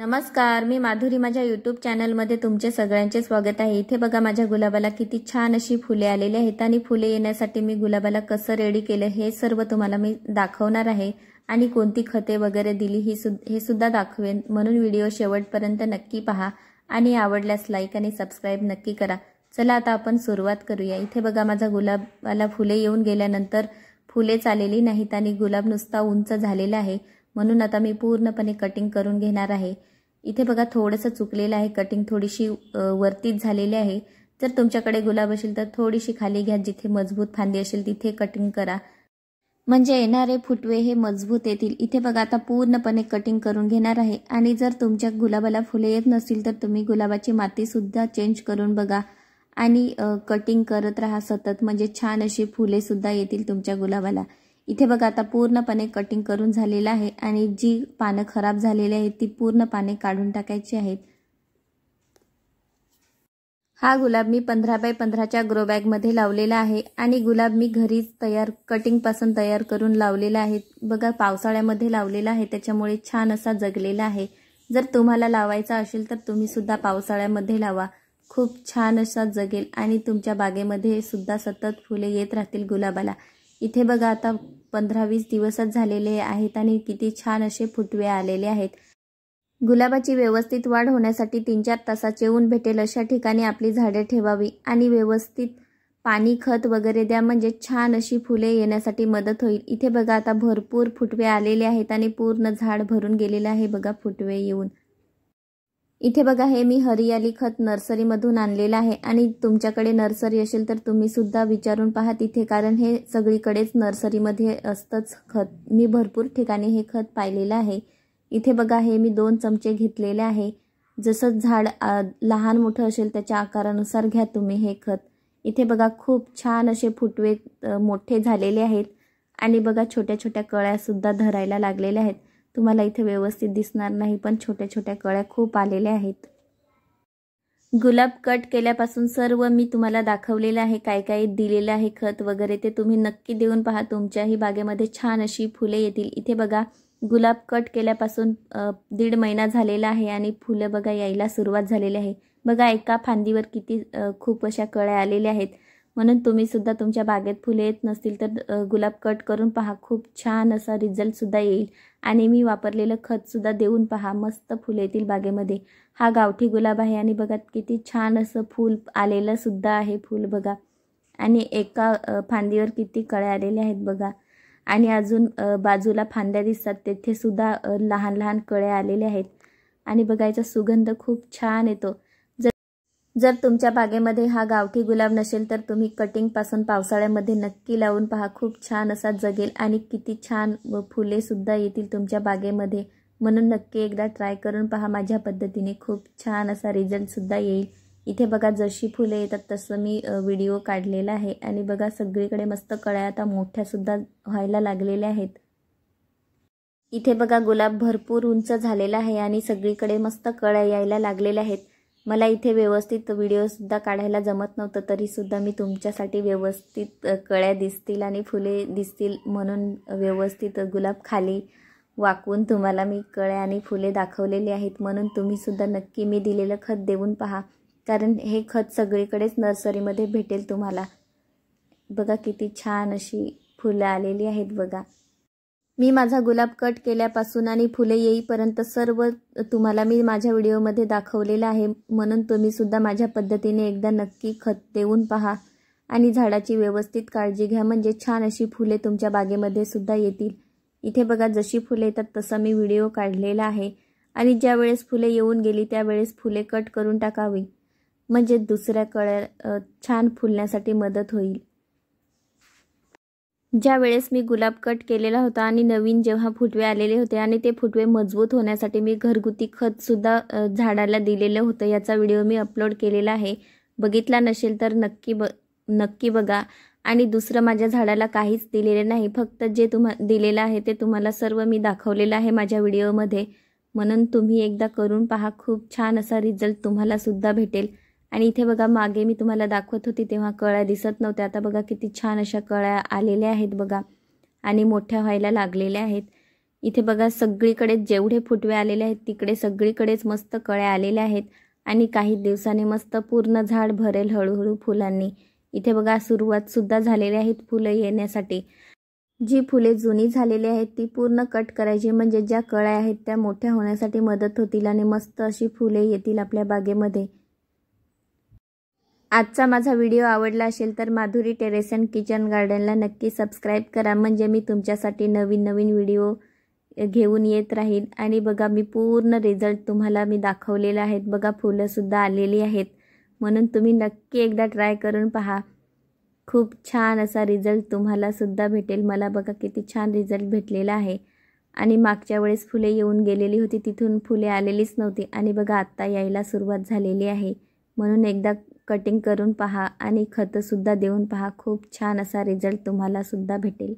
नमस्कार, मी माधुरी माझ्या YouTube चॅनलमध्ये तुमचे सगळ्यांचे स्वागत आहे। इथे बघा माझ्या गुलाबाला किती छान अशी फुले आलेली आहेत आणि फुले येण्यासाठी मी गुलाबाला कसं रेडी केलं हे सर्व तुम्हाला मी दाखवणार आहे आणि कोणती खते वगैरे दिली हे सुद्धा दाखवेन, म्हणून व्हिडिओ शेवटपर्यंत नक्की पहा आणि आवडल्यास लाईक आणि सबस्क्राइब नक्की करा। चला आता आपण सुरुवात करूया। इथे बघा माझा गुलाबाला फुले येऊन गेल्यानंतर फुलेच आलेली नाहीत आणि गुलाब नुसता उंच झालेला आहे, म्हणून आता मी पूर्णपणे कटिंग करून घेणार आहे। इथे बघा थोडंसं चुकलेलं आहे, कटिंग थोडीशी वरतीच झालेली आहे। जर तुमच्याकडे गुलाब असेल तर थोडीशी खाली घ्या, जिथे मजबूत फांदी असेल तिथे कटिंग करा, म्हणजे येणारे फुटवे हे मजबूत येतील। इथे बघा आता पूर्णपणे कटिंग करून घेणार आहे आणि जर तुमच्या गुलाबाला फुले येत नसतील तर तुम्ही गुलाबाची माती सुद्धा चेंज करून बघा आणि कटिंग करत राहा सतत, म्हणजे छान अशी फुले सुद्धा येतील तुमच्या गुलाबाला। इथे बघा आता पूर्णपणे कटिंग करून झालेला आहे आणि जी पानं खराब झालेली आहेत ती पूर्ण पाने काढून टाकायची आहेत। हा गुलाब मी 15x15च्या ग्रो बॅग मध्ये लावलेला आहे आणि गुलाब मी घरीच कटिंग पासून तयार करून लावलेला आहे। बघा पावसाळ्यामध्ये लावलेला आहे, त्याच्यामुळे छान असा जगलेला आहे। जर तुम्हाला लावायचा असेल तर तुम्ही सुद्धा पावसाळ्यामध्ये लावा, खूप छान असा जगेल आणि तुमच्या बागेमध्ये सुद्धा सतत फुले येत राहतील गुलाबाला। इथे बघा आता 15-20 दिवसच झालेले आहेत आणि किती छान असे फुटवे आलेले आहेत। गुलाबाची व्यवस्थित वाढ होण्यासाठी 3-4 तासाचे ऊन भेटेल अशा ठिकाणी आपली झाडे ठेवावी आणि व्यवस्थित पाणी खत वगैरे द्या, म्हणजे छान अशी फुले येण्यासाठी मदत होईल। इथे बघा आता भरपूर फुटवे आलेले आहेत आणि पूर्ण झाड भरून गेलेले आहे बघा फुटवे येऊन। इथे बघा हे मी हरियाली खत नर्सरीमधून आणलेलं आहे आणि तुमच्याकडे नर्सरी असेल तर तुम्ही सुद्धा विचारून पहा तिथे, कारण हे सगळीकडेच नर्सरीमध्ये असतंच खत। मी भरपूर ठिकाणी हे खत पाहिलेलं आहे। इथे बघा हे मी 2 चमचे घेतलेले आहे। जसं झाड लहान मोठं असेल त्याच्या आकारानुसार घ्या तुम्ही हे खत। इथे बघा खूप छान असे फुटवे मोठे झालेले आहेत आणि बघा छोट्या छोट्या कळ्या सुद्धा धरायला लागलेल्या आहेत। तुम्हाला इथे व्यवस्थित दिसणार नाही, पण छोट्या छोट्या कळ्या खूप आलेल्या आहेत। गुलाब कट केल्यापासून सर्व मी तुम्हाला दाखवलेलं आहे, काय काय दिलेलं आहे खत वगैरे, ते तुम्ही नक्की देऊन पहा, तुमच्याही बागेमध्ये छान अशी फुले येतील। इथे बघा गुलाब कट केल्यापासून 1.5 महिना झालेला आहे आणि फुलं बघा यायला सुरुवात झालेली आहे। बघा एका फांदीवर किती खूप अशा कळ्या आलेल्या आहेत, म्हणून तुम्ही सुद्धा तुमच्या बागेत फुले येत नसतील तर गुलाब कट करून पहा, खूप छान असा रिझल्ट सुद्धा येईल आणि मी वापरलेलं खत सुद्धा देऊन पहा, मस्त फुले येतील बागेमध्ये। हा गावठी गुलाब आहे आणि बघा किती छान असं फूल आलेलं सुद्धा आहे फूल बघा, आणि एका फांदीवर किती कळ्या आलेल्या आहेत बघा, आणि अजून बाजूला फांद्या दिसतात तेथे सुद्धा लहान लहान कळ्या आलेल्या आहेत आणि बघा याचा सुगंध खूप छान येतो। जर तुमच्या बागेमध्ये हा गावठी गुलाब नसेल तर तुम्ही कटिंग पासून पावसाळ्यामध्ये नक्की लावून पहा, खूप छान असा जगेल आणि किती छान फुले सुद्धा येतील तुमच्या बागेमध्ये, म्हणून नक्की एकदा ट्राय करून पहा माझ्या पद्धतीने, खूप छान असा रिझल्ट सुद्धा येईल। इथे बघा जशी फुले येतात तसं मी व्हिडिओ काढलेला आहे आणि बघा सगळीकडे मस्त कळ्या आता मोठ्या सुद्धा व्हायला लागलेल्या आहेत। इथे बघा गुलाब भरपूर उंच झालेला आहे आणि सगळीकडे मस्त कळ्या यायला लागलेल्या आहेत। मला इथे व्यवस्थित व्हिडिओ सुद्धा काढायला जमत नव्हतं, तरी सुद्धा मी तुमच्यासाठी व्यवस्थित कळ्या दिसतील आणि फुले दिसतील म्हणून व्यवस्थित गुलाब खाली वाकवून तुम्हाला मी कळ्या आणि फुले दाखवलेली आहेत, म्हणून तुम्ही सुद्धा नक्की मी दिलेलं खत देऊन पहा, कारण हे खत सगळीकडेच नर्सरीमध्ये भेटेल तुम्हाला। बघा किती छान अशी फुलं आलेली आहेत बघा। मी माझा गुलाब कट केल्यापासून आणि फुले येईपर्यंत सर्व तुम्हाला मी माझ्या व्हिडिओमध्ये दाखवलेलं आहे, म्हणून तुम्ही सुद्धा माझ्या पद्धतीने एकदा नक्की खत देऊन पहा आणि झाडाची व्यवस्थित काळजी घ्या, म्हणजे छान अशी फुले तुमच्या बागेमध्ये सुद्धा येतील। इथे बघा जशी फुले येतात तसा मी व्हिडिओ काढलेला आहे आणि ज्या वेळेस फुले येऊन गेली त्यावेळेस फुले कट करून टाकावी, म्हणजे दुसऱ्या कळ्या छान फुलण्यासाठी मदत होईल। ज्या वेळेस मी गुलाब कट केलेला होता आणि नवीन जेव्हा फुटवे आलेले होते आणि ते फुटवे मजबूत होण्यासाठी मी घरगुती खत सुद्धा झाडाला दिलेलं होतं, याचा व्हिडिओ मी अपलोड केलेला आहे, बघितला नसेल तर नक्की बघा। आणि दुसरं माझ्या झाडाला काहीच दिलेले नाही, फक्त जे दिलेलं आहे ते तुम्हाला सर्व मी दाखवलेलं आहे माझ्या व्हिडिओमध्ये, म्हणून तुम्ही एकदा करून पहा, खूप छान असा रिझल्ट तुम्हाला सुद्धा भेटेल। आणि इथे बघा मागे मी तुम्हाला दाखवत होती तेव्हा कळ्या दिसत नव्हत्या, आता बघा किती छान अशा कळ्या आलेल्या आहेत बघा आणि मोठ्या व्हायला लागलेल्या आहेत। इथे बघा सगळीकडे जेवढे फुटवे आलेले आहेत तिकडे सगळीकडेच मस्त कळ्या आलेल्या आहेत आणि काही दिवसांनी मस्त पूर्ण झाड भरेल हळूहळू फुलांनी। इथे बघा सुरुवात सुद्धा झालेली आहेत फुलं येण्यासाठी। जी फुले जुनी झालेली आहेत ती पूर्ण कट करायची, म्हणजे ज्या कळ्या आहेत त्या मोठ्या होण्यासाठी मदत होतील आणि मस्त अशी फुले येतील आपल्या बागेमध्ये। आजचा माझा व्हिडिओ आवडला असेल तर माधुरी टेरेस अँड किचन गार्डनला नक्की सबस्क्राईब करा, म्हणजे मी तुमच्यासाठी नवीन नवीन व्हिडिओ घेऊन येत राहील। आणि बघा मी पूर्ण रिझल्ट तुम्हाला मी दाखवलेला आहे। बघा फुलं सुद्धा आलेली आहेत, म्हणून तुम्ही नक्की एकदा ट्राय करून पहा। खूप छान असा रिझल्ट तुम्हाला सुद्धा भेटेल। मला बघा किती छान रिझल्ट भेटलेला आहे। आणि मागच्या वेळेस फुले येऊन गेलेली होती, तिथून फुले आलेलीच नव्हती आणि बघा आता यायला सुरुवात झालेली आहे। म्हणून एकदा कटिंग करून पहा आणि खत सुद्धा देऊन पहा, खूप छान असा रिझल्ट तुम्हाला सुद्धा भेटेल।